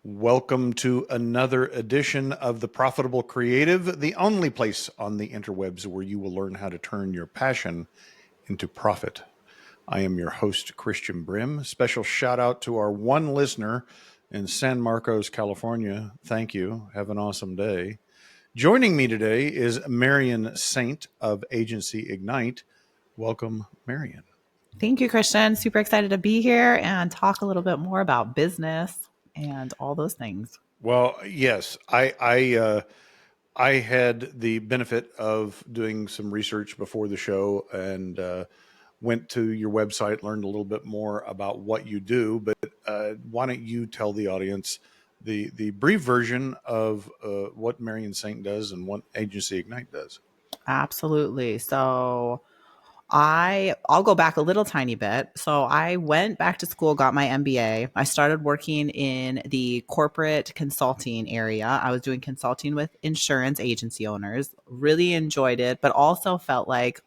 Welcome to another edition of The Profitable Creative, the only place on the interwebs where you will learn how to turn your passion into profit. I am your host, Christian Brim. Special shout out to our one listener in San Marcos, California. Thank you. Have an awesome day. Joining me today is Marian Saint of Agency Ignite. Welcome, Marian. Thank you, Christian. Super excited to be here and talk a little bit more about business and all those things. Well, yes, I had the benefit of doing some research before the show and went to your website, learned a little bit more about what you do. But why don't you tell the audience the brief version of what Marian Saint does and what Agency Ignite does? Absolutely. So I'll go back a little tiny bit. So I went back to school, got my MBA. I started working in the corporate consulting area. I was doing consulting with insurance agency owners. Really enjoyed it, but also felt like,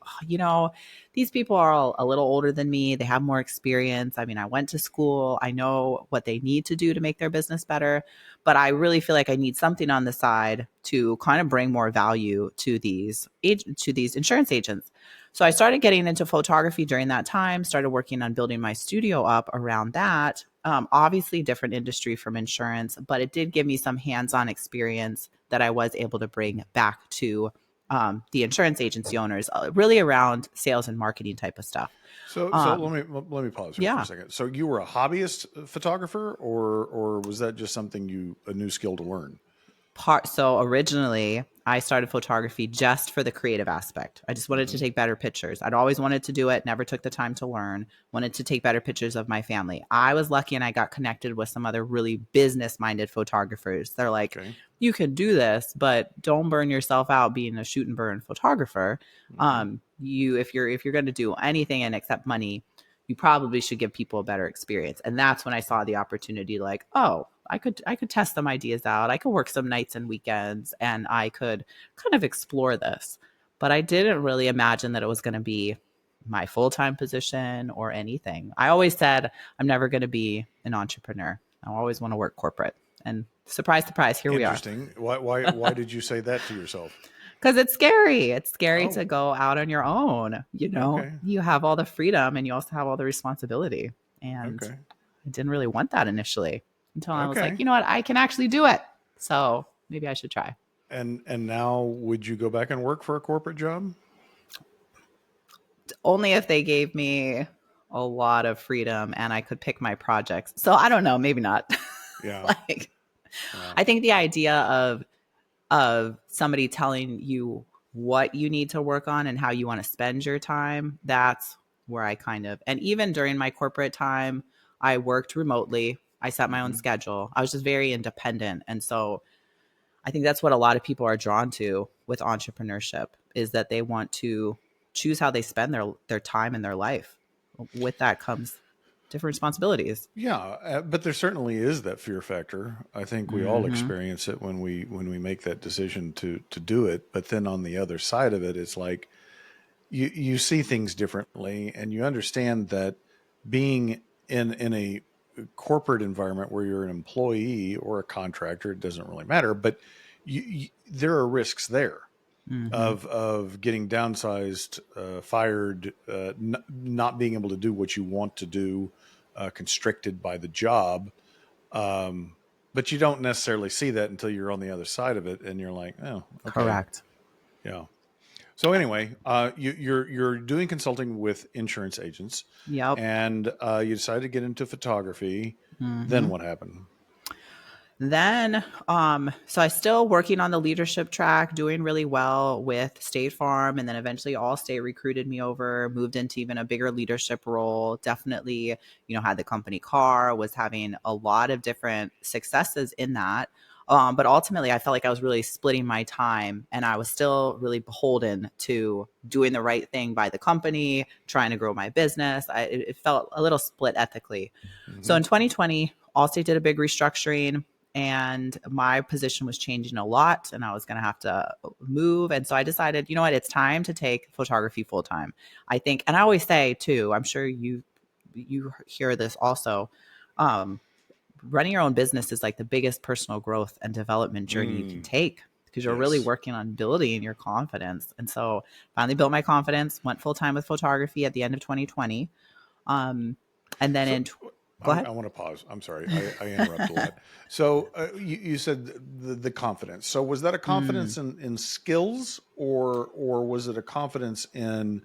these people are all a little older than me. They have more experience. I mean, I went to school. I know what they need to do to make their business better, but I really feel like I need something on the side to kind of bring more value to these insurance agents. So I started getting into photography during that time, started working on building my studio up around that. Obviously, different industry from insurance, but it did give me some hands-on experience that I was able to bring back to the insurance agency owners, really around sales and marketing type of stuff. So let me pause here for a second. So you were a hobbyist photographer, or was that just something a new skill to learn? So originally I started photography just for the creative aspect. I just wanted to take better pictures. I'd always wanted to do it, never took the time to learn, wanted to take better pictures of my family. I was lucky and I got connected with some other really business-minded photographers. They're like, You can do this, but don't burn yourself out being a shoot and burn photographer. If you're going to do anything and accept money, you probably should give people a better experience. And that's when I saw the opportunity, like, I could test some ideas out. I could work some nights and weekends and I could kind of explore this. But I didn't really imagine that it was going to be my full-time position or anything. I always said I'm never going to be an entrepreneur. I always want to work corporate. And surprise, surprise, here we are. Interesting. Why did you say that to yourself? Because it's scary. It's scary to go out on your own. You have all the freedom and you also have all the responsibility. And I didn't really want that initially until I was like, you know what? I can actually do it. So maybe I should try. And now would you go back and work for a corporate job? Only if they gave me a lot of freedom and I could pick my projects. So I don't know, maybe not. Yeah. I think the idea of somebody telling you what you need to work on and how you want to spend your time, that's where and even during my corporate time, I worked remotely. I set my own schedule. I was just very independent. And so I think that's what a lot of people are drawn to with entrepreneurship, is that they want to choose how they spend their time and their life. With that comes different responsibilities. Yeah, but there certainly is that fear factor. I think we all experience it when we make that decision to do it. But then on the other side of it, it's like you see things differently, and you understand that being in a corporate environment where you're an employee or a contractor, it doesn't really matter, but there are risks there of getting downsized, fired, not being able to do what you want to do, constricted by the job. But you don't necessarily see that until you're on the other side of it and you're like, oh, okay. Correct. Yeah. So anyway, you're doing consulting with insurance agents. Yep. And you decided to get into photography. Then what happened? Then, so I still working on the leadership track, doing really well with State Farm. And then eventually Allstate recruited me over, moved into even a bigger leadership role. Definitely, had the company car, was having a lot of different successes in that. But ultimately, I felt like I was really splitting my time and I was still really beholden to doing the right thing by the company, trying to grow my business. It felt a little split ethically. So in 2020, Allstate did a big restructuring and my position was changing a lot and I was going to have to move. And so I decided, you know what, it's time to take photography full time. I think, and I always say too, I'm sure you hear this also, running your own business is like the biggest personal growth and development journey you can take, because you're really Yes. working on building your confidence. And so finally built my confidence, went full time with photography at the end of 2020. Um, and then So go ahead. I want to pause. I'm sorry. I interrupt a lot. So you said the confidence. So was that a Mm. confidence in skills, or was it a confidence in,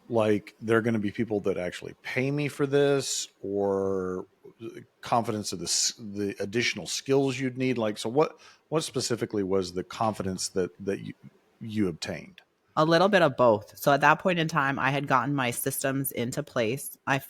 like, there are going to be people that actually pay me for this, or confidence of the additional skills you'd need? Like, so what specifically was the confidence that you obtained? A little bit of both. So at that point in time, I had gotten my systems into place. I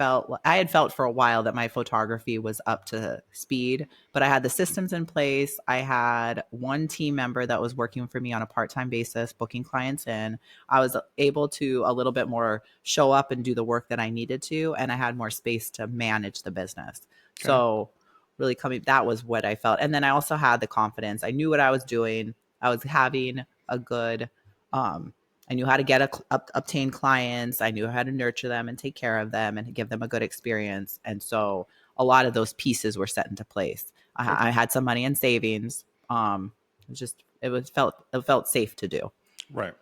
had felt for a while that my photography was up to speed, but I had the systems in place. I had one team member that was working for me on a part-time basis, booking clients in. I was able to a little bit more show up and do the work that I needed to, and I had more space to manage the business. Okay. So really that was what I felt. And then I also had the confidence. I knew what I was doing. I was having a good um I knew how to obtain clients. I knew how to nurture them and take care of them and give them a good experience. And so a lot of those pieces were set into place. Good. I had some money in savings. It felt safe to do. Right.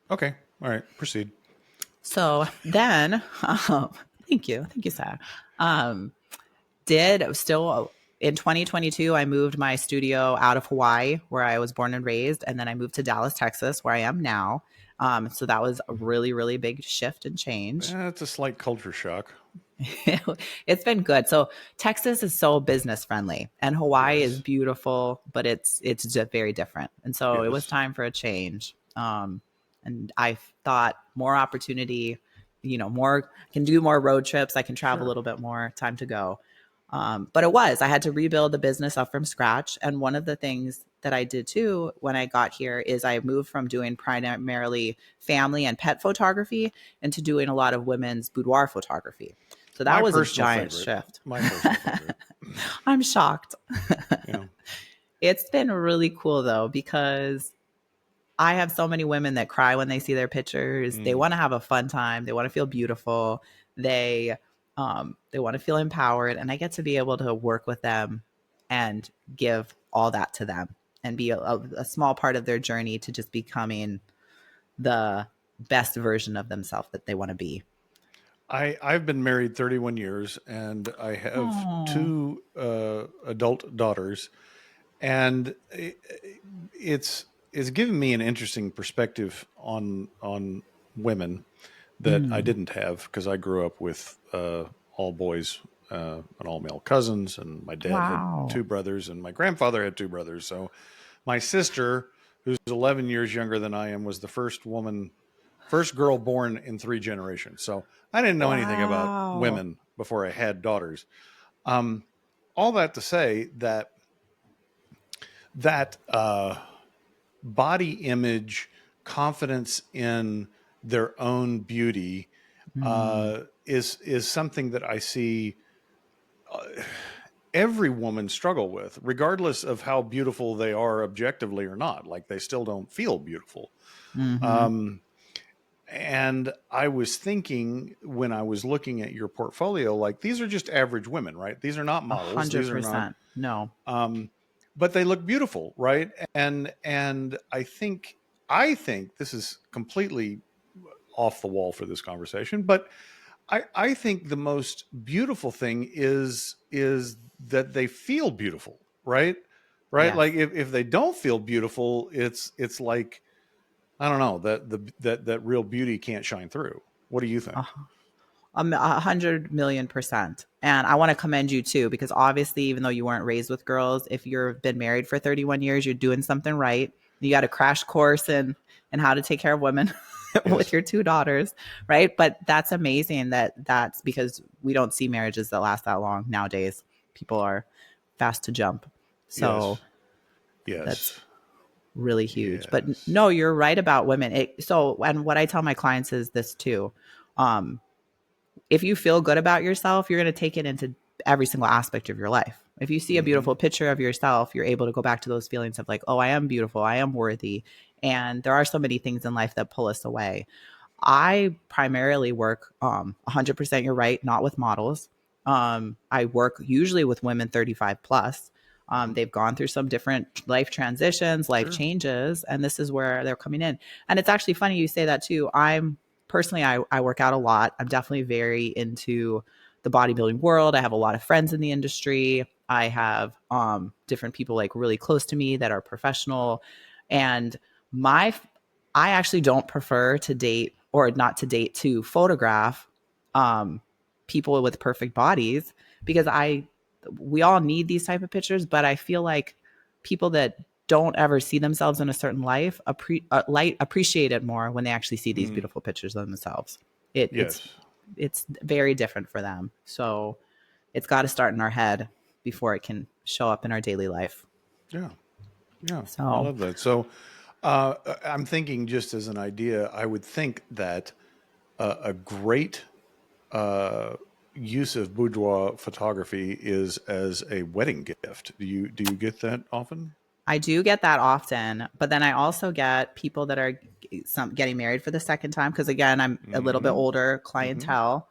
Okay. All right. Proceed. So then, thank you, Sarah. Um, did still in 2022, I moved my studio out of Hawaii, where I was born and raised, and then I moved to Dallas, Texas, where I am now. So that was a really, really big shift and change. It's a slight culture shock. It's been good. So Texas is so business friendly, and Hawaii is Yes. beautiful, but it's just very different. And so it was Yes. time for a change. And I thought more opportunity, more can do more road trips. I can travel a Sure. little bit more. Time to go. But I had to rebuild the business up from scratch. And one of the things that I did too when I got here is I moved from doing primarily family and pet photography into doing a lot of women's boudoir photography. So that My was a personal giant favorite. shift. My personal favorite. I'm shocked. Yeah. It's been really cool though, because I have so many women that cry when they see their pictures. They Mm. want to have a fun time. They want to feel beautiful. They want to feel empowered, and I get to be able to work with them and give all that to them and be a small part of their journey to just becoming the best version of themselves that they want to be. I've been married 31 years, and I have Oh, two adult daughters, and it's given me an interesting perspective on women that I mm, didn't have, because I grew up with all boys and all male cousins, and my dad had wow. two brothers, and my grandfather had two brothers. So my sister, who's 11 years younger than I am, was the first girl born in three generations. So I didn't know anything about Wow. women before I had daughters. Um, all that to say that body image, confidence in their own beauty, Mm, is something that I see every woman struggle with, regardless of how beautiful they are objectively or not. Like, they still don't feel beautiful. mm-hmm. Um, and I was thinking, when I was looking at your portfolio, like, these are just average women, right? These are not A models. hundred These are not, percent. No. um, but they look beautiful, right? And I think this is completely off the wall for this conversation, but I think the most beautiful thing is that they feel beautiful, right? Right? Yes. Like, if they don't feel beautiful, it's like, I don't know, that real beauty can't shine through. What do you think? 100 million%. And I want to commend you too, because obviously, even though you weren't raised with girls, if you've been married for 31 years, you're doing something right. You got a crash course in how to take care of women with Yes. your two daughters, right? But that's amazing that's because we don't see marriages that last that long nowadays. People are fast to jump. So Yes. that's Yes. really huge. But Yes. no, you're right about women. And what I tell my clients is this too. Um, if you feel good about yourself, you're going to take it into every single aspect of your life. If you see a Mm-hmm. beautiful picture of yourself, you're able to go back to those feelings of like, oh, I am beautiful, I am worthy. And there are so many things in life that pull us away. I primarily work 100%, you're right, not with models. I work usually with women 35 plus. Mhm. They've gone through some different life transitions, life Sure. changes, and this is where they're coming in. And it's actually funny you say that too. I'm personally, I work out a lot. I'm definitely very into the bodybuilding world. I have a lot of friends in the industry. I have different people like really close to me that are professional. And my, I actually don't prefer to date or not to date to photograph um, people with perfect bodies because we all need these type of pictures, but I feel like people that don't ever see themselves in a certain light appreciate it more when they actually see these Mm. beautiful pictures of themselves. It, it's Yes. it's very different for them. So it's got to start in our head before it can show up in our daily life. Yeah. Yeah. I So love that. So I'm thinking just as an idea, I would think that a great uh, use of boudoir photography is as a wedding gift. Do you get that often? I do get that often, but then I also get people that are getting married for the second time because again, I'm a little bit Mm-hmm. older Mm-hmm. clientele.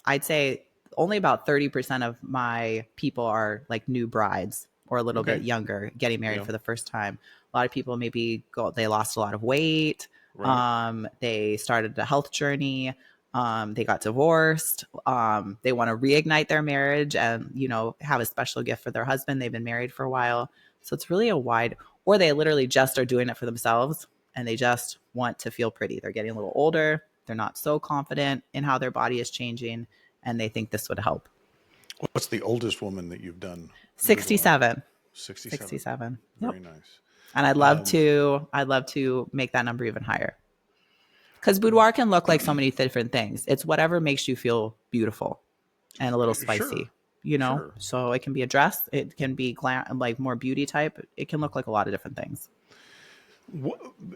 I'd say only about 30% of my people are like new brides or a little bit Okay. younger getting married Yeah. for the first time. A lot of people maybe they lost a lot of weight. Right. They started a health journey. They got divorced. They want to reignite their marriage and, have a special gift for their husband. They've been married for a while. So it's really a wide, or they literally just are doing it for themselves and they just want to feel pretty. They're getting a little older. They're not so confident in how their body is changing and they think this would help. What's the oldest woman that you've done boudoir? 67. 67. 67. Yep. Very nice. And Um, I'd love to make that number even higher. Because boudoir can look like so many different things. It's whatever makes you feel beautiful and a little sure. spicy, Sure. So it can be a dress, it can be like more beauty type. It can look like a lot of different things.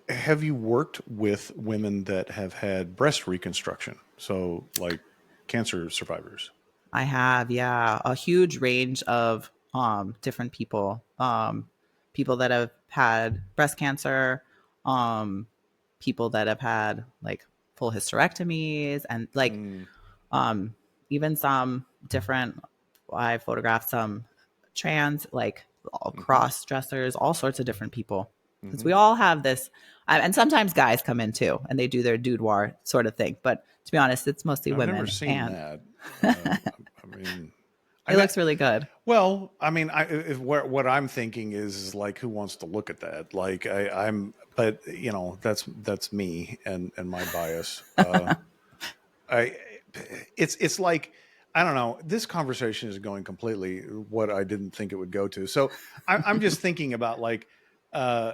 Have you worked with women that have had breast reconstruction? So, like cancer survivors? I have, yeah, a huge range of different people. People that have had breast cancer, um, people that have had like full hysterectomies and like Mm, um even some different I photographed some trans like all hmm. cross dressers, all sorts of different people. Because Hmm. we all have this and sometimes guys come in too and they do their boudoir sort of thing. But to be honest, it's mostly I've never women seen and that. I mean, I it know. looks really good. Well, I mean, what I'm thinking is like, who wants to look at that? Like, but that's me and my bias. I, it's like, I don't know. This conversation is going completely what I didn't think it would go to. So I'm just thinking about uh,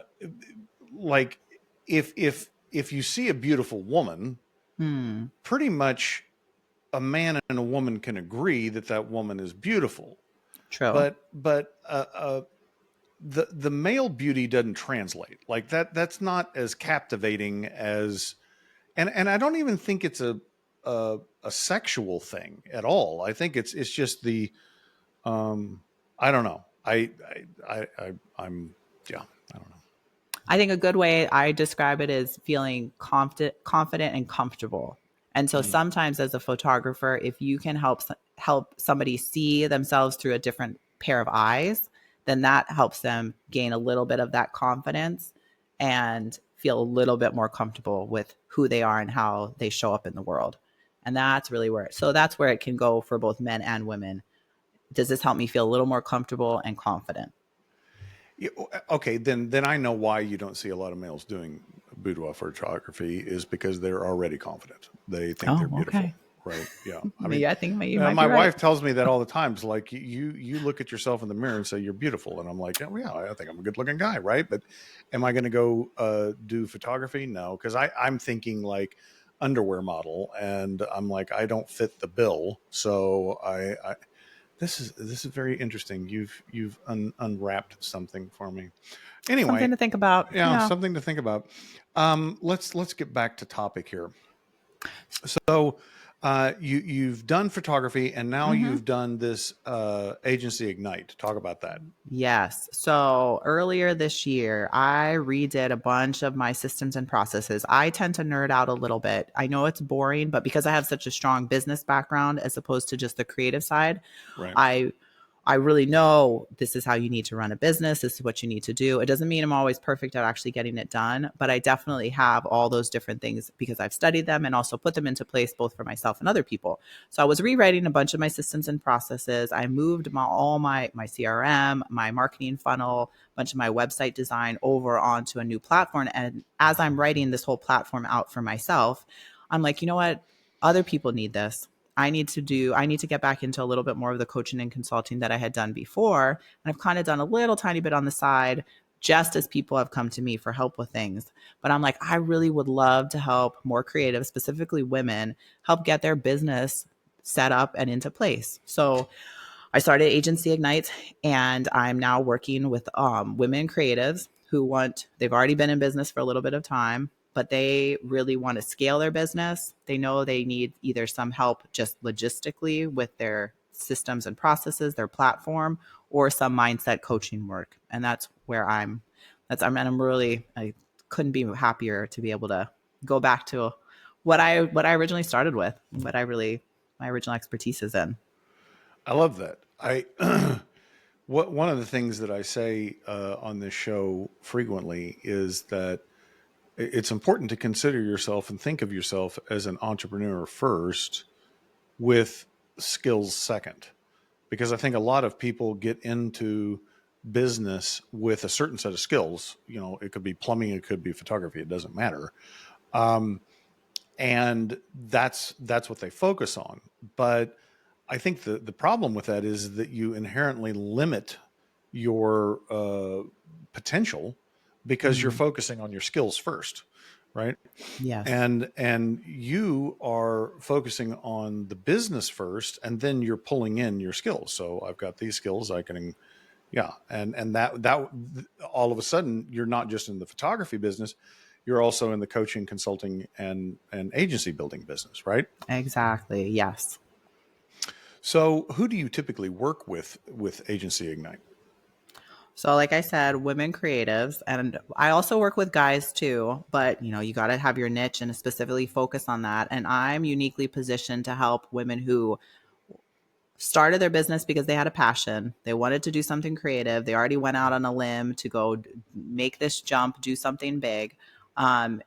like if you see a beautiful woman, Hmm. pretty much a man and a woman can agree that that woman is beautiful, True. but the male beauty doesn't translate like that. That's not as captivating as, and I don't even think it's a sexual thing at all. I think it's just the I don't know. I'm yeah. I don't know. I think a good way I describe it is feeling confident and comfortable. And so Mm. sometimes as a photographer, if you can help somebody see themselves through a different pair of eyes, then that helps them gain a little bit of that confidence and feel a little bit more comfortable with who they are and how they show up in the world. And that's really that's where it can go for both men and women. Does this help me feel a little more comfortable and confident? Okay, then I know why you don't see a lot of males doing boudoir photography is because they're already confident. They think they're Oh, beautiful, okay. right? Yeah. I mean, Me, I think you might my be right. wife tells me that all the time. It's like you look at yourself in the mirror and say you're beautiful, and I'm like, oh yeah, I think I'm a good looking guy, right? But am I going to go do photography? No, because I'm thinking like underwear model, and I'm like I don't fit the bill, so I this is very interesting. You've unwrapped something for me. Something Anyway, to think about. yeah, Yeah. something to think about. Let's get back to topic here. So, You've done photography, and now Mm-hmm. you've done this agency Ignite. Talk about that. Yes. So earlier this year, I redid a bunch of my systems and processes. I tend to nerd out a little bit. I know it's boring, but because I have such a strong business background as opposed to just the creative side, Right. I I really know this is how you need to run a business. This is what you need to do. It doesn't mean I'm always perfect at actually getting it done, but I definitely have all those different things because I've studied them and also put them into place both for myself and other people. So I was rewriting a bunch of my systems and processes. I moved all my CRM, my marketing funnel, a bunch of my website design over onto a new platform. And as I'm writing this whole platform out for myself, I'm like, you know what? Other people need this. I need to get back into a little bit more of the coaching and consulting that I had done before. And I've kind of done a little tiny bit on the side just as people have come to me for help with things. But I'm like, I really would love to help more creative, specifically women, help get their business set up and into place. So I started Agency Ignite, and I'm now working with women creatives they've already been in business for a little bit of time, but they really want to scale their business. They know they need either some help just logistically with their systems and processes, their platform, or some mindset coaching work. And I couldn't be happier to be able to go back to what I originally started with, my original expertise is in. I love that. I one of the things that I say on this show frequently is that it's important to consider yourself and think of yourself as an entrepreneur first, with skills second, because I think a lot of people get into business with a certain set of skills. You know, it could be plumbing, it could be photography, it doesn't matter. Um, and that's what they focus on. But I think the problem with that is that you inherently limit your potential because you're Mhm. focusing on your skills first, right? Yes. And you are focusing on the business first, and then you're pulling in your skills. So I've got these skills, I can, yeah, and that all of a sudden you're not just in the photography business, you're also in the coaching, consulting, and agency building business, right? Exactly. Yes. So who do you typically work with Agency Ignite? So, like I said, women creatives, and I also work with guys too, but you got to have your niche and specifically focus on that. And I'm uniquely positioned to help women who started their business because they had a passion. They wanted to do something creative. They already went out on a limb to go make this jump, do something big. And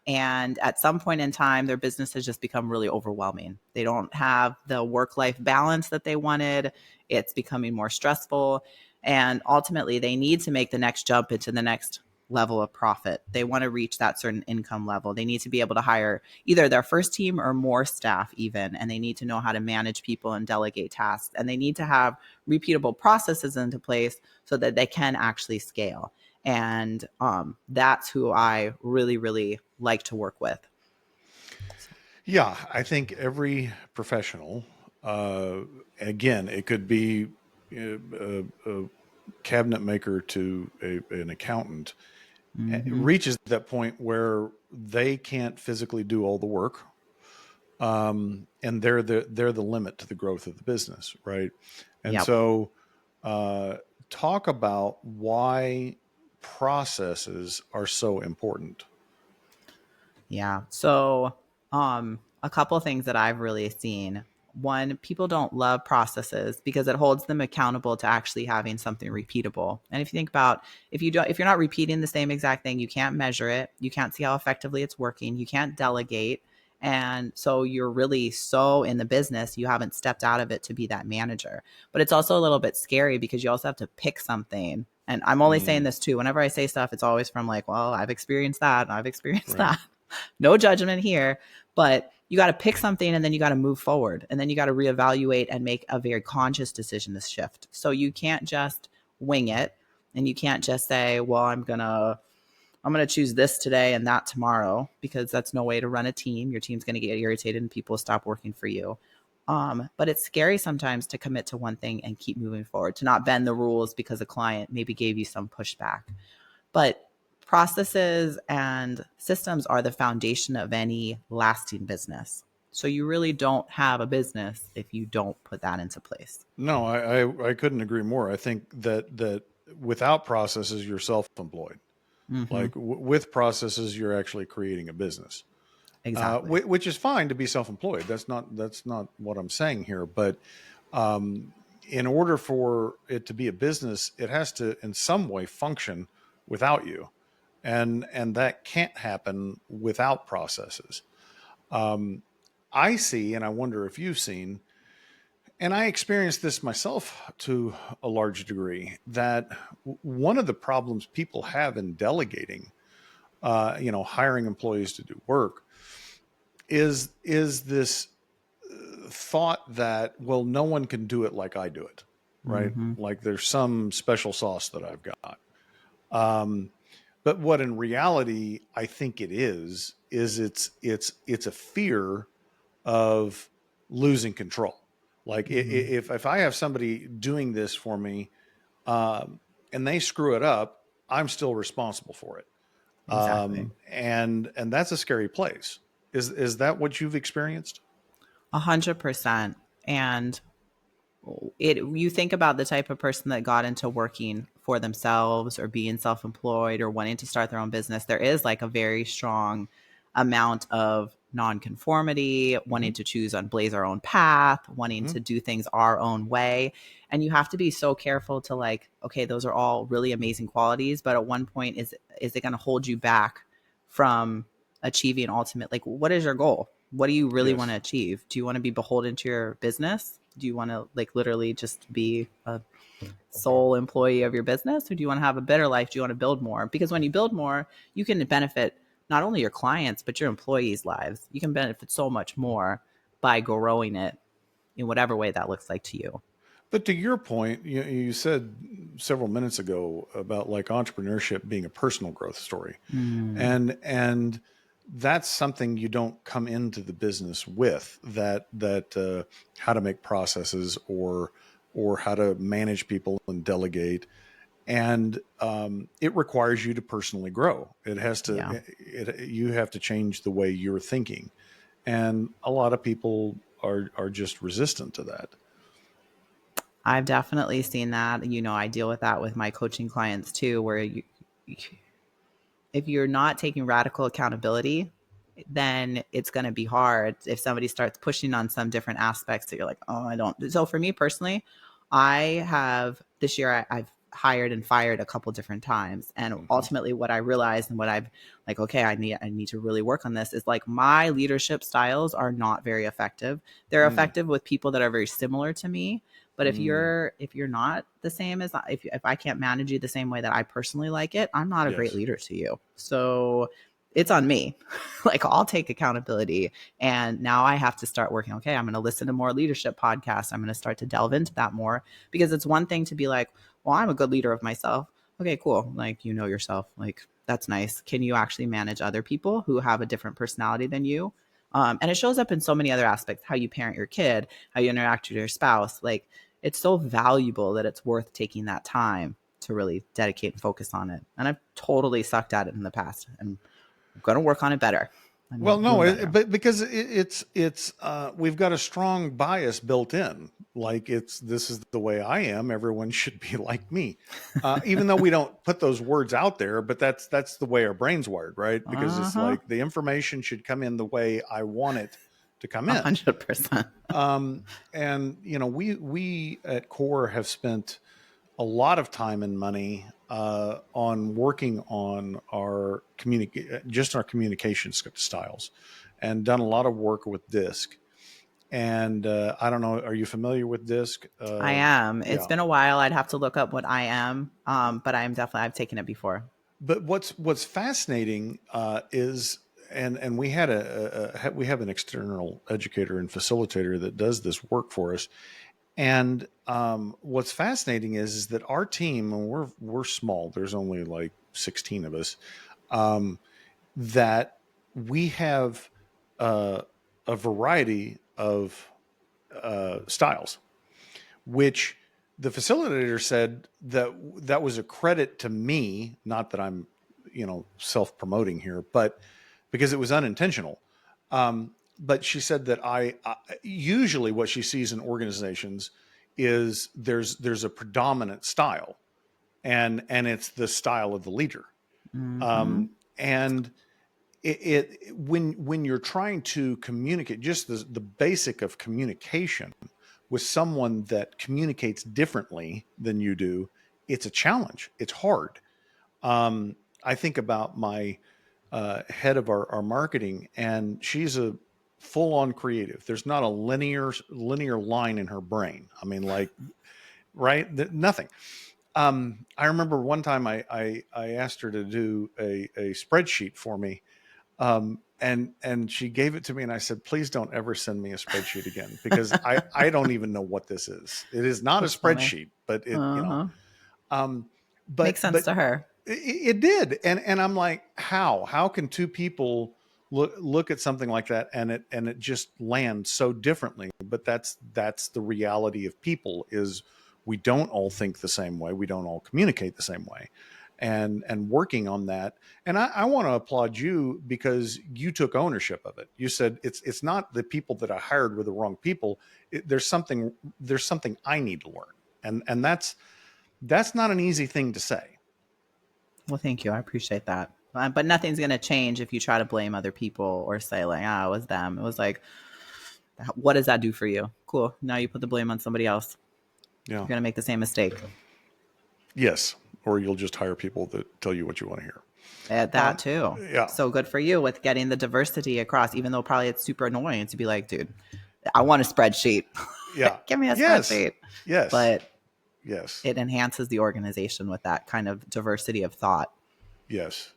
at some point in time, their business has just become really overwhelming. They don't have the work life balance that they wanted. It's becoming more stressful. And ultimately, they need to make the next jump into the next level of profit. They want to reach that certain income level. They need to be able to hire either their first team or more staff even, and they need to know how to manage people and delegate tasks, and they need to have repeatable processes into place so that they can actually scale. And that's who I really, really like to work with. Yeah, I think every professional, uh, again, it could be a cabinet maker to an accountant, Mm-hmm. reaches that point where they can't physically do all the work, and they're the limit to the growth of the business, right? And Yep. so, uh, talk about why processes are so important. Yeah. So, a couple things that I've really seen. One, people don't love processes because it holds them accountable to actually having something repeatable. And if you think about if you're not repeating the same exact thing, you can't measure it, you can't see how effectively it's working, you can't delegate. And so you're really so in the business, you haven't stepped out of it to be that manager. But it's also a little bit scary because you also have to pick something. And I'm only saying Mm, this too. Whenever I say stuff, it's always from like, well, I've experienced that, and I've experienced right. that. No judgment here, but you got to pick something and then you got to move forward and then you got to reevaluate and make a very conscious decision to shift. So you can't just wing it and you can't just say, well, I'm going to choose this today and that tomorrow, because that's no way to run a team. Your team's going to get irritated and people stop working for you. But it's scary sometimes to commit to one thing and keep moving forward, to not bend the rules because a client maybe gave you some pushback. But processes and systems are the foundation of any lasting business. So you really don't have a business if you don't put that into place. No, I couldn't agree more. I think that without processes, you're self-employed. Hmm. Like with processes, you're actually creating a business, Exactly. which is fine to be self-employed. That's not what I'm saying here. But um, in order for it to be a business, it has to in some way function without you, and that can't happen without processes. Um, I see, and I wonder if you've seen, and I experienced this myself to a large degree, that one of the problems people have in delegating, hiring employees to do work, is this thought that, well, no one can do it like I do it, right? Hmm. Like there's some special sauce that I've got. Um, but what in reality I think it is it's a fear of losing control. Like Hmm. if I have somebody doing this for me, and they screw it up, I'm still responsible for it. Exactly. And that's a scary place. Is that what you've experienced? 100%. And you think about the type of person that got into working for themselves or being self-employed or wanting to start their own business, there is like a very strong amount of nonconformity, Mm-hmm. wanting to choose and blaze our own path, wanting Mm-hmm. to do things our own way. And you have to be so careful to like, okay, those are all really amazing qualities, but at one point is it going to hold you back from achieving ultimate, like what is your goal? What do you really want to Yes. achieve? Do you want to be beholden to your business? Do you want to like literally just be a sole employee of your business, or do you want to have a better life? Do you want to build more? Because when you build more, you can benefit not only your clients but your employees' lives. You can benefit so much more by growing it in whatever way that looks like to you. But to your point, you said several minutes ago about like entrepreneurship being a personal growth story, Mm, and that's something you don't come into the business with, that how to make processes or how to manage people and delegate, and it requires you to personally grow. It has to yeah. you have to change the way you're thinking, and a lot of people are just resistant to that. I've definitely seen that. I deal with that with my coaching clients too, where if you're not taking radical accountability, then it's going to be hard if somebody starts pushing on some different aspects that you're like, oh, I don't. So for me personally, I have this year, I've hired and fired a couple different times. And Hmm. ultimately what I realized and what I've like, okay, I need to really work on this is like my leadership styles are not very effective. They're Mm, effective with people that are very similar to me. But if mm, you're not the same as if I can't manage you the same way that I personally like it, I'm not a great yes. leader to you. So it's on me. Like I'll take accountability. And now I have to start working. Okay, I'm going to listen to more leadership podcasts. I'm going to start to delve into that more because it's one thing to be like, well, I'm a good leader of myself. Okay, cool. Like, you know yourself. Like, that's nice. Can you actually manage other people who have a different personality than you? And it shows up in so many other aspects, how you parent your kid, how you interact with your spouse. Like, it's so valuable that it's worth taking that time to really dedicate and focus on it. And I've totally sucked at it in the past. And I'm going to work on it better. I'm Well, no, doing better. but because it's we've got a strong bias built in. Like it's this is the way I am. Everyone should be like me, even though we don't put those words out there. But that's the way our brains wired, right? Because Uh it's huh. like the information should come in the way I want it to come A in. 100%. Um, and we at Core have spent a lot of time and money on working on our just our communication styles, and done a lot of work with DISC. And I don't know, are you familiar with DISC? I am. It's Yeah, been a while. I'd have to look up what I am. But I am definitely, I've taken it before. but what's fascinating is and we had we have an external educator and facilitator that does this work for us. And what's fascinating is that our team, and we're small. There's only like 16 of us. Um, that we have uh, a variety of styles, which the facilitator said that was a credit to me. Not that I'm, self promoting here, but because it was unintentional. but she said that I usually what she sees in organizations is there's a predominant style, and it's the style of the leader. Mm-hmm. And when you're trying to communicate, just the basic of communication with someone that communicates differently than you do, it's a challenge. It's hard. I think about my head of our marketing, and she's a full on creative. There's not a linear line in her brain. I mean, like, right? Nothing. I remember one time I asked her to do a spreadsheet for me, and she gave it to me, and I said, please don't ever send me a spreadsheet again, because I don't even know what this is. It is not a That's funny. spreadsheet, but Uh-huh. um, Makes sense but to her. it did. And I'm like, how can two people look at something like that, and it just lands so differently? But that's the reality of people, is we don't all think the same way. We don't all communicate the same way. And working on that. And I want to applaud you, because you took ownership of it. You said it's not the people that I hired were the wrong people. There's something I need to learn. And that's not an easy thing to say. Well, thank you. I appreciate that. But nothing's going to change if you try to blame other people or say, like, it was them. It was like, what does that do for you? Cool. Now you put the blame on somebody else. Yeah. You're going to make the same mistake. Yes. Or you'll just hire people that tell you what you want to hear. That too. Yeah. So good for you with getting the diversity across, even though probably it's super annoying to be like, dude, I want a spreadsheet. Yeah. Give me a Yes. spreadsheet. Yes. But Yes. it enhances the organization with that kind of diversity of thought. Yes.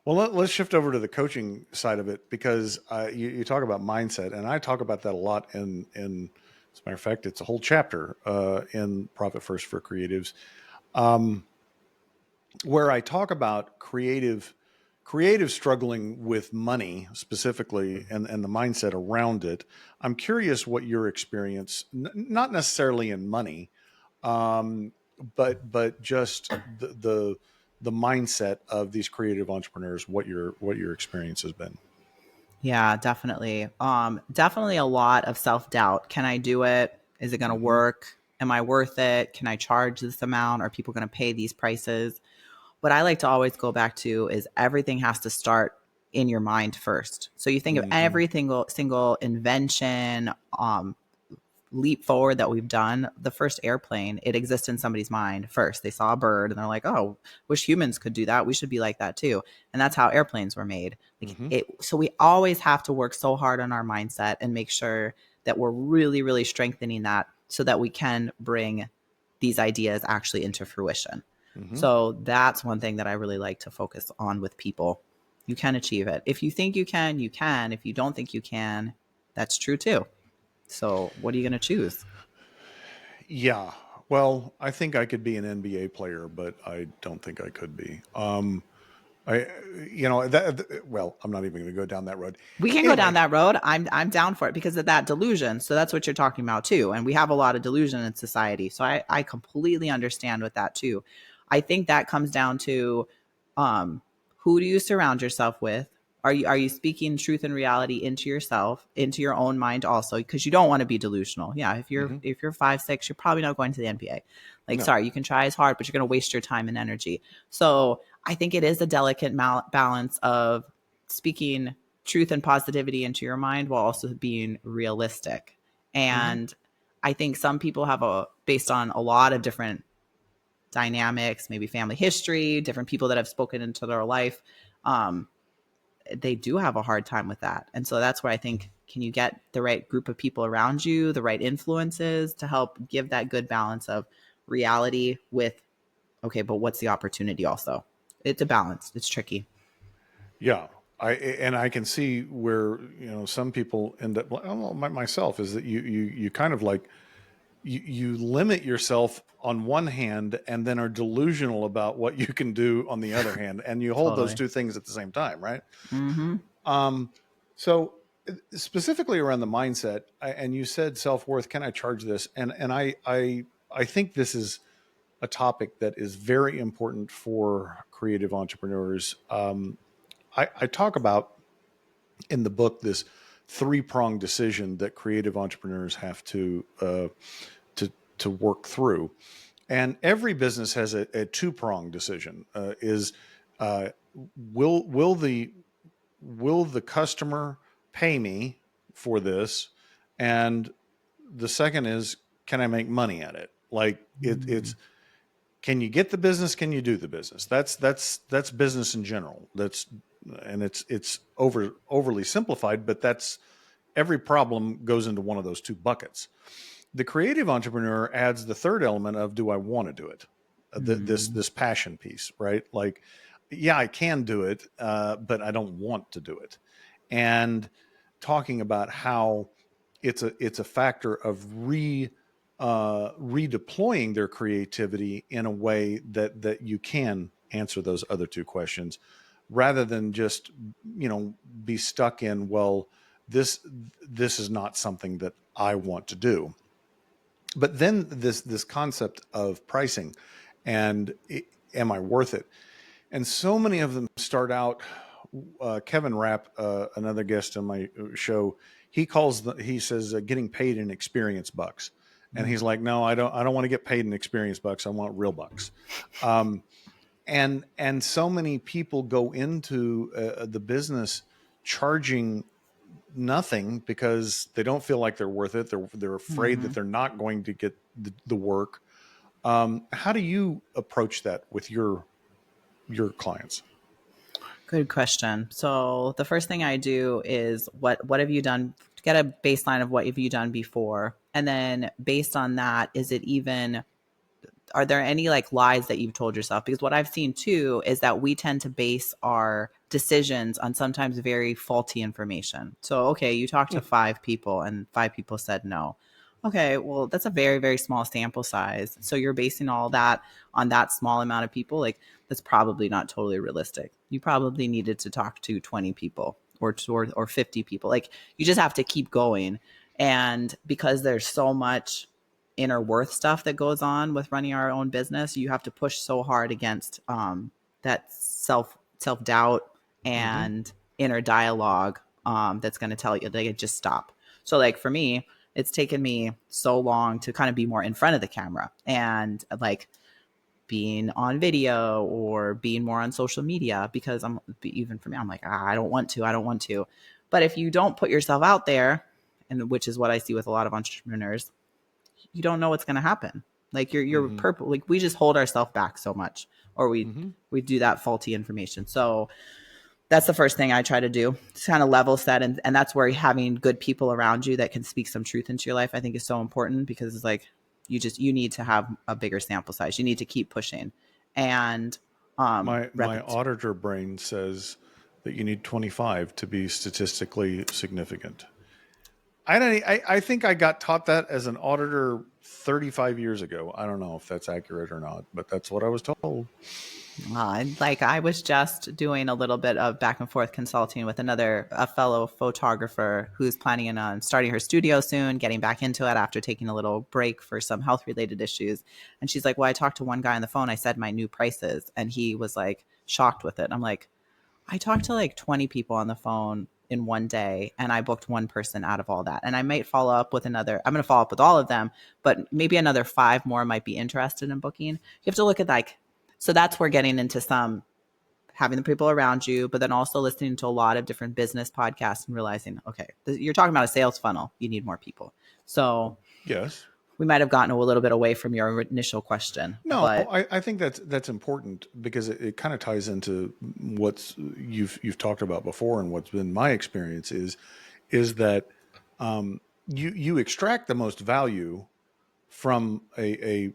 Well, let's shift over to the coaching side of it, because you talk about mindset, and I talk about that a lot. As a matter of fact, it's a whole chapter in Profit First for Creatives, where I talk about creative struggling with money specifically, and the mindset around it. I'm curious what your experience, not necessarily in money, um, but just the mindset of these creative entrepreneurs. What your experience has been. Yeah, definitely. Definitely a lot of self-doubt. Can I do it? Is it going to Mm-hmm. work? Am I worth it? Can I charge this amount? Are people going to pay these prices? What I like to always go back to is everything has to start in your mind first. So you think of Mm-hmm. every single invention, leap forward that we've done. The first airplane, it exists in somebody's mind first. They saw a bird and they're like, oh, wish humans could do that. We should be like that too. And that's how airplanes were made. Like Mm-hmm. so we always have to work so hard on our mindset and make sure that we're really, really strengthening that so that we can bring these ideas actually into fruition. Mm-hmm. So that's one thing that I really like to focus on with people. You can achieve it. If you think you can, you can. If you don't think you can, that's true too. So what are you going to choose? Yeah. Well, I think I could be an NBA player, but I don't think I could be. I, well, I'm not even going to go down that road. We can go down Anyway. that road. I'm down for it because of that delusion. So that's what you're talking about too. And we have a lot of delusion in society. So I completely understand with that too. I think that comes down to who do you surround yourself with? Are you speaking truth and reality into yourself, into your own mind also? Because you don't want to be delusional. Yeah, Mm-hmm. if you're 5'6", you're probably not going to the NBA. Like, No. sorry, you can try as hard, but you're going to waste your time and energy. So I think it is a delicate balance of speaking truth and positivity into your mind while also being realistic. Mm-hmm. And I think some people have based on a lot of different dynamics, maybe family history, different people that have spoken into their life, um, they do have a hard time with that. And so that's where I think, can you get the right group of people around you, the right influences to help give that good balance of reality with, okay, but what's the opportunity also? It's a balance. It's tricky. Yeah. I can see where, some people end up, well, myself, is that you kind of like, you limit yourself on one hand, and then are delusional about what you can do on the other hand, and you hold those Totally. two things at the same time, right? Mm-hmm. Um, so specifically around the mindset, and you said self-worth, can I charge this? And I think this is a topic that is very important for creative entrepreneurs. I talk about in the book this three-pronged decision that creative entrepreneurs have to work through. And every business has a two-pronged decision. Uh, will the customer pay me for this? And the second is, can I make money at it? Like it's, can you get the business? Can you do the business? That's business in general. It's overly simplified, but that's every problem goes into one of those two buckets. The creative entrepreneur adds the third element of, do I want to do it? This passion piece, right? Like, yeah, I can do it, but I don't want to do it. And talking about how it's a factor of redeploying their creativity in a way that you can answer those other two questions, rather than just, be stuck in, well, this is not something that I want to do. But then this concept of pricing and am I worth it? And so many of them start out. Kevin Rapp, another guest on my show, he says getting paid in experience bucks, and he's like, no, I don't want to get paid in experience bucks. I want real bucks. And so many people go into the business charging nothing because they don't feel like they're worth it. They're afraid that they're not going to get the work. How do you approach that with your clients? Good question. So the first thing I do is what have you done? Get a baseline of what have you done before, and then based on that, is it even, are there any like lies that you've told yourself? Because what I've seen too is that we tend to base our decisions on sometimes very faulty information. So, okay, you talked to 5 people and 5 people said no. Okay, well, that's a very, very small sample size. So you're basing all that on that small amount of people. Like, that's probably not totally realistic. You probably needed to talk to 20 people or 50 people. Like, you just have to keep going. And because there's so much inner worth stuff that goes on with running our own business, you have to push so hard against that self doubt and inner dialogue that's going to tell you like just stop. So like for me, it's taken me so long to kind of be more in front of the camera and like being on video or being more on social media, because even for me, I'm like, I don't want to. But if you don't put yourself out there, and which is what I see with a lot of entrepreneurs, you don't know what's going to happen. Like you're purple. Like we just hold ourselves back so much, or we do that faulty information. So that's the first thing I try to do, to kind of level set. And that's where having good people around you that can speak some truth into your life, I think is so important, because it's like, you need to have a bigger sample size. You need to keep pushing. And my auditor brain says that you need 25 to be statistically significant. I think I got taught that as an auditor 35 years ago. I don't know if that's accurate or not, but that's what I was told. Like I was just doing a little bit of back and forth consulting with a fellow photographer who's planning on starting her studio soon, getting back into it after taking a little break for some health related issues. And she's like, well, I talked to one guy on the phone. I said my new prices, and he was like shocked with it. I'm like, I talked to like 20 people on the phone in one day, and I booked one person out of all that. And I might follow up with I'm going to follow up with all of them, but maybe another 5 more might be interested in booking. You have to look at like, so that's where getting into some having the people around you, but then also listening to a lot of different business podcasts and realizing, okay, you're talking about a sales funnel. You need more people. So yes, we might have gotten a little bit away from your initial question. No, but I think that's important, because it kind of ties into what's you've talked about before, and what's been my experience is that you extract the most value from a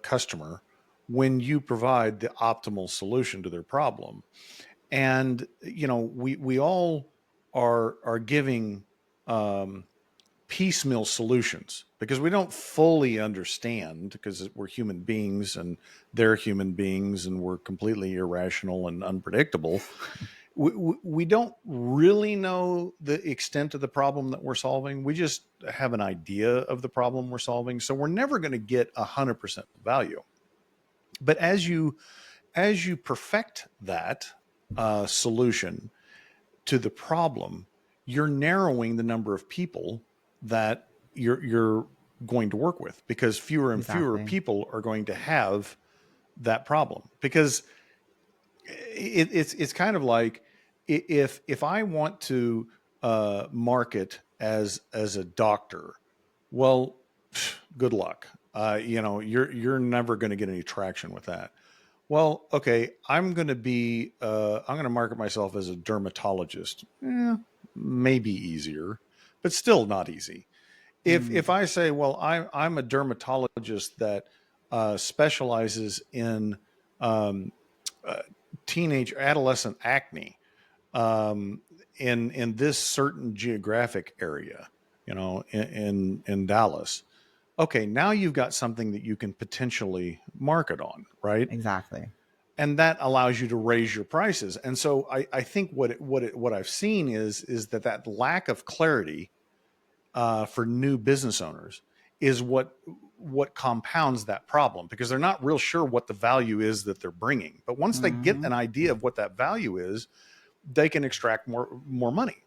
customer when you provide the optimal solution to their problem. And we all are giving piecemeal solutions because we don't fully understand, because we're human beings and they're human beings and we're completely irrational and unpredictable. We don't really know the extent of the problem that we're solving. We just have an idea of the problem we're solving. So we're never going to get 100% value. But as you perfect that solution to the problem, you're narrowing the number of people that you're going to work with, because fewer and fewer Exactly. people are going to have that problem. Because it's kind of like, if I want to market as a doctor, well, good luck. You're never going to get any traction with that. Well, okay, I'm going to market myself as a dermatologist. Maybe easier, but still not easy. If Mm, I say, well, I'm a dermatologist that specializes in um, uh, teenage adolescent acne, um, in this certain geographic area, in Dallas. Okay, now you've got something that you can potentially market on, right? exactly. And that allows you to raise your prices. And so I think what I've seen is that lack of clarity for new business owners is what compounds that problem, because they're not real sure what the value is that they're bringing. But once they get Hmm. an idea of what that value is, they can extract more money.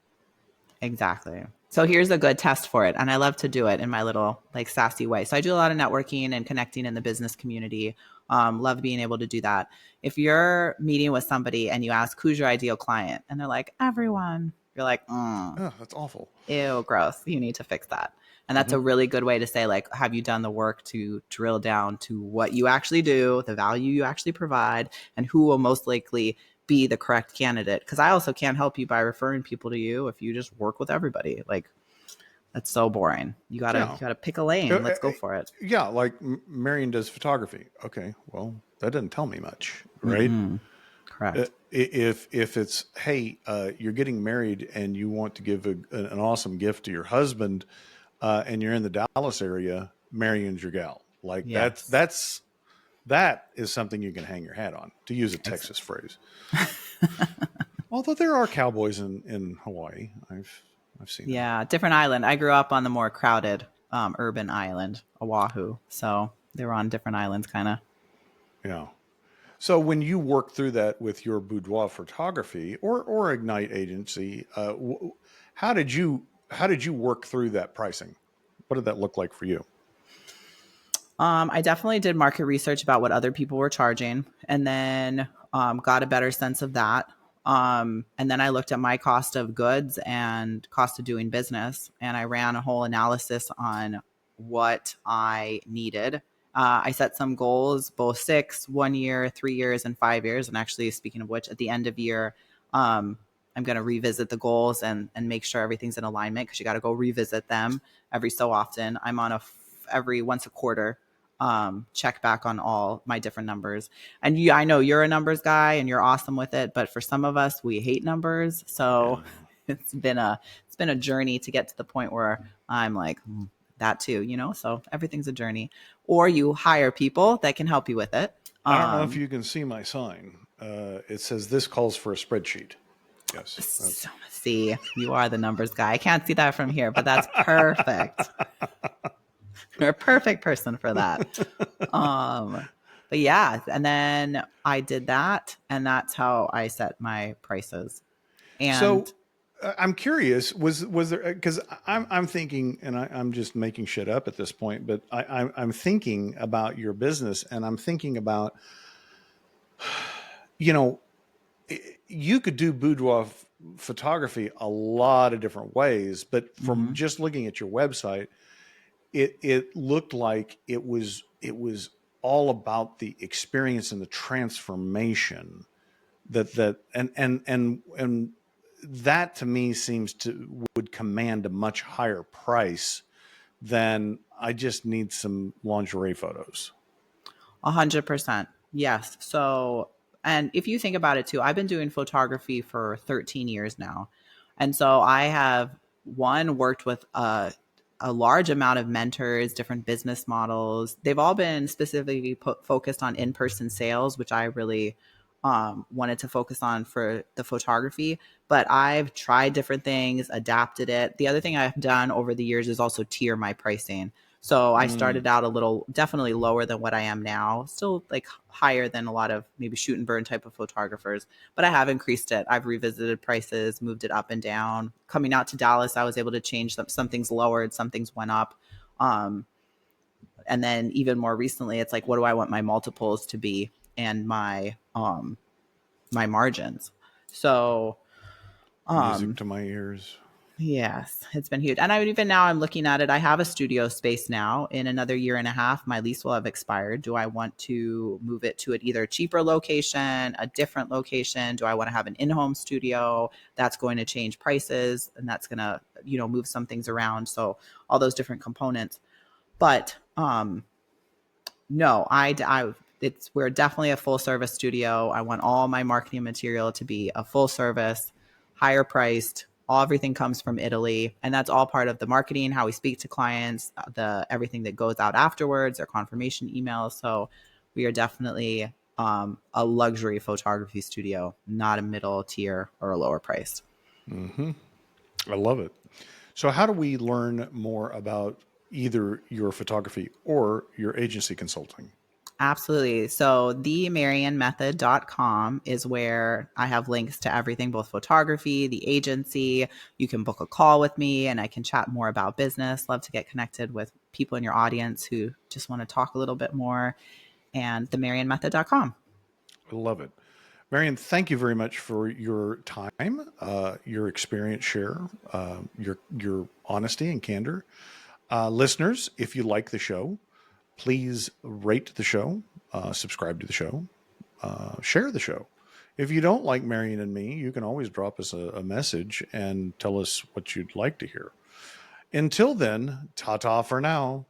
Exactly. So here's a good test for it. And I love to do it in my little like sassy way. So I do a lot of networking and connecting in the business community. Love being able to do that. If you're meeting with somebody and you ask, who's your ideal client? And they're like, everyone. You're like, Oh, that's awful. ew, gross. You need to fix that. And that's a Hmm. really good way to say, like, have you done the work to drill down to what you actually do, the value you actually provide, and who will most likely be the correct candidate? Because I also can't help you by referring people to you if you just work with everybody. Like, that's so boring. You Yeah. gotta pick a lane. Let's go for it. Yeah, like Marian does photography. Okay, well, that doesn't tell me much, right? Mm-mm. Correct. If it's, hey, you're getting married and you want to give an awesome gift to your husband, and you're in the Dallas area, Marian's your gal. Like Yes. that is something you can hang your hat on, to use a Ex- Texas phrase. Although there are cowboys in Hawaii, I've seen them. yeah, different island. I grew up on the more crowded urban island, Oahu. So they were on different islands, kind of. Yeah. So when you work through that with your boudoir photography or Ignite agency, how did you work through that pricing? What did that look like for you? I definitely did market research about what other people were charging, and then got a better sense of that. And then I looked at my cost of goods and cost of doing business, and I ran a whole analysis on what I needed. I set some goals, both 1 year, 3 years, and 5 years. And actually, speaking of which, at the end of year, um, I'm going to revisit the goals and make sure everything's in alignment, because you got to go revisit them every so often. I'm on every once a quarter check back on all my different numbers. And I know you're a numbers guy and you're awesome with it, but for some of us, we hate numbers. So Yeah. it's been a journey to get to the point where I'm like, that too, So everything's a journey. Or you hire people that can help you with it. I don't know if Um, you can see my sign. It says this calls for a spreadsheet. Yes, so, that's. see, you are the numbers guy. I can't see that from here, but that's perfect. You're a perfect person for that. Um, but yeah, and then I did that, and that's how I set my prices. And So I'm curious. Was there, because I'm thinking, and I'm just making shit up at this point, but I'm thinking about your business, and I'm thinking about, you know you could do boudoir photography a lot of different ways, but from mhm, just looking at your website, it looked like it was all about the experience and the transformation and that to me seems to would command a much higher price than I just need some lingerie photos. 100%. Yes. So, and if you think about it too, I've been doing photography for 13 years now. And so I have worked with a large amount of mentors, different business models. They've all been specifically focused on in person sales, which I really wanted to focus on for the photography. But I've tried different things, adapted it. The other thing I've done over the years is also tier my pricing. So I Mm. started out a little, definitely lower than what I am now, still like higher than a lot of maybe shoot and burn type of photographers, but I have increased it. I've revisited prices, moved it up and down. Coming out to Dallas, I was able to change them. Some things lowered, some things went up. Um, and then even more recently, it's like, what do I want my multiples to be and my margins? So Music um to my ears. yes, it's been huge. And I would even now I'm looking at it. I have a studio space now. In another year and a half, my lease will have expired. Do I want to move it to an either cheaper location, a different location? Do I want to have an in-home studio? That's going to change prices and that's going to, move some things around. So all those different components. But no, we're definitely a full service studio. I want all my marketing material to be a full service, higher priced. Everything comes from Italy, and that's all part of the marketing, how we speak to clients, the everything that goes out afterwards, their confirmation emails. So we are definitely a luxury photography studio, not a middle tier or a lower price. Hmm. I love it. So, how do we learn more about either your photography or your agency consulting? Absolutely. So themarianmethod.com is where I have links to everything, both photography, the agency. You can book a call with me and I can chat more about business. Love to get connected with people in your audience who just want to talk a little bit more. And themarianmethod.com. I love it. Marian, thank you very much for your time, your experience share, your honesty and candor. Listeners, if you like the show, please rate the show, subscribe to the show, share the show. If you don't like Marian and me, you can always drop us a message and tell us what you'd like to hear. Until then, ta ta for now.